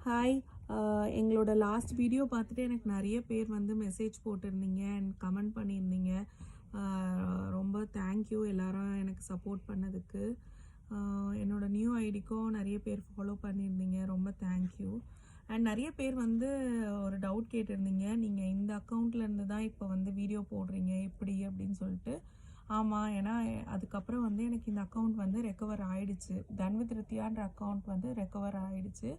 Hi, எங்களோட last video பார்த்துட்டு எனக்கு நிறைய பேர் வந்து மெசேஜ் போட்டிருந்தீங்க அண்ட் கமெண்ட் பண்ணியிருந்தீங்க. ரொம்ப தேங்க்யூ எல்லாரும் எனக்கு சப்போர்ட் பண்ணதுக்கு. என்னோட நியூ ஐடிக்கும் நிறைய பேர் ஃபாலோ பண்ணியிருந்தீங்க, ரொம்ப தேங்க்யூ. அண்ட் நிறைய பேர் வந்து ஒரு டவுட் கேட்டிருந்தீங்க, நீங்கள் இந்த அக்கௌண்ட்லேருந்து தான் இப்போ வந்து வீடியோ போடுறீங்க எப்படி அப்படின்னு சொல்லிட்டு. ஆமாம், ஏன்னா அதுக்கப்புறம் வந்து எனக்கு இந்த அக்கௌண்ட் வந்து ரெக்கவர் ஆகிடுச்சு. தன்வித் ரித்தியான்ற அக்கௌண்ட் வந்து ரெக்கவர் ஆகிடுச்சு.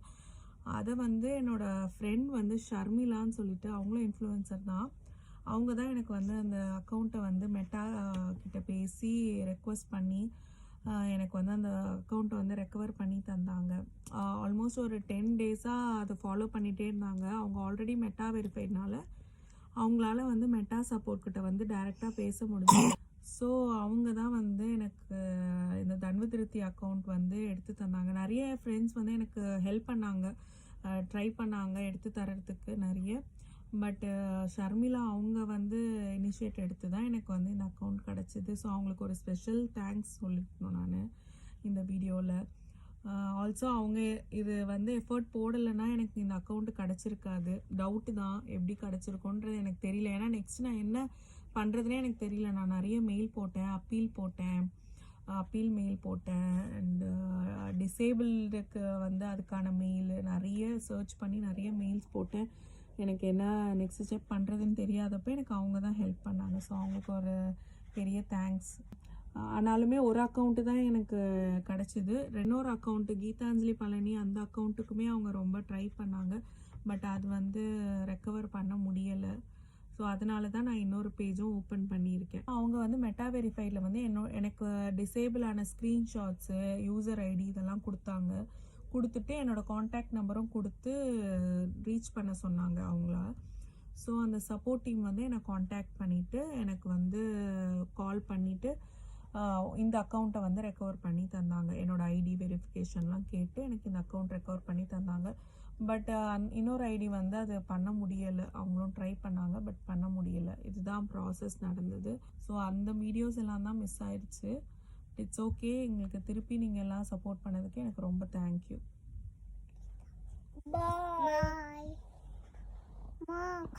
அதை வந்து என்னோடய ஃப்ரெண்ட் வந்து ஷர்மிலான்னு சொல்லிட்டு, அவங்களும் இன்ஃப்ளூயன்சர் தான். அவங்க தான் எனக்கு வந்து அந்த அக்கௌண்ட்டை வந்து மெட்டா கிட்ட பேசி ரெக்வஸ்ட் பண்ணி எனக்கு வந்து அந்த அக்கௌண்ட்டை வந்து ரெக்கவர் பண்ணி தந்தாங்க. ஆல்மோஸ்ட் ஒரு 10 டேஸாக அதை ஃபாலோ பண்ணிகிட்டே இருந்தாங்க. அவங்க ஆல்ரெடி மெட்டா வெரிஃபைட்னால அவங்களால வந்து மெட்டா சப்போர்ட் கிட்ட வந்து டைரெக்டாக பேச முடியும். ஸோ அவங்க தான் வந்து எனக்கு இந்த தன்வித் ரித்தி அக்கௌண்ட் வந்து எடுத்து தந்தாங்க. நிறைய ஃப்ரெண்ட்ஸ் வந்து எனக்கு ஹெல்ப் பண்ணாங்க, ட்ரை பண்ணாங்க எடுத்து தரத்துக்கு நிறைய. பட் ஷர்மிளா அவங்க வந்து இனிஷியேட் எடுத்து தான் எனக்கு வந்து இந்த அக்கௌண்ட் கிடச்சிது. ஸோ அவங்களுக்கு ஒரு ஸ்பெஷல் தேங்க்ஸ் சொல்லிக்கணும் நான் இந்த வீடியோவில். ஆல்சோ அவங்க இது வந்து எஃபர்ட் போடலைன்னா எனக்கு இந்த அக்கௌண்ட்டு கிடச்சிருக்காது. டவுட்டு தான் எப்படி கிடச்சிருக்கோன்றது எனக்கு தெரியல. ஏன்னா நெக்ஸ்ட் நான் என்ன பண்ணுறதுனே எனக்கு தெரியல. நான் நிறைய மெயில் போட்டேன், அப்பீல் மெயில் போட்டேன் அண்டு டிசேபிள்டுக்கு வந்து அதுக்கான மெயில் நிறைய சர்ச் பண்ணி நிறைய மெயில்ஸ் போட்டேன். எனக்கு என்ன நெக்ஸ்ட் ஸ்டெப் பண்ணுறதுன்னு தெரியாதப்போ எனக்கு அவங்க தான் ஹெல்ப் பண்ணாங்க. ஸோ அவங்களுக்கு ஒரு பெரிய தேங்க்ஸ். ஆனாலுமே ஒரு அக்கௌண்ட்டு தான் எனக்கு கிடச்சிது. இன்னொரு அக்கௌண்ட்டு கீதாஞ்சலி பழனி, அந்த அக்கௌண்ட்டுக்குமே அவங்க ரொம்ப ட்ரை பண்ணாங்க. பட் அது வந்து ரெக்கவர் பண்ண முடியலை. ஸோ அதனால தான் நான் இன்னொரு பேஜும் ஓப்பன் பண்ணியிருக்கேன். அவங்க வந்து மெட்டா வெரிஃபைடில் வந்து எனக்கு டிசேபிள் ஆன ஸ்க்ரீன்ஷாட்ஸு, யூசர் ஐடி இதெல்லாம் கொடுத்துட்டு என்னோடய காண்டாக்ட் நம்பரும் கொடுத்து ரீச் பண்ண சொன்னாங்க அவங்கள. ஸோ அந்த சப்போர்ட் டீம் வந்து என்னை காண்டாக்ட் பண்ணிவிட்டு எனக்கு வந்து கால் பண்ணிவிட்டு இந்த அக்கௌண்ட்டை வந்து ரெக்கவர் பண்ணி தந்தாங்க. என்னோடய ஐடி வெரிஃபிகேஷன்லாம் கேட்டு எனக்கு இந்த அக்கௌண்ட் ரெக்கவர் பண்ணி தந்தாங்க. பட் இன்னொரு ஐடி வந்து அது பண்ண முடியலை. அவங்களும் ட்ரை பண்ணாங்க, பட் பண்ண முடியலை. இதுதான் ப்ராசஸ் நடந்தது. ஸோ அந்த வீடியோஸ் எல்லாம் தான் மிஸ் ஆயிடுச்சு. It's okay. எங்களுக்கு திருப்பி நீங்கள் எல்லாம் சப்போர்ட் பண்ணதுக்கு எனக்கு ரொம்ப தேங்க்யூ. பாய்.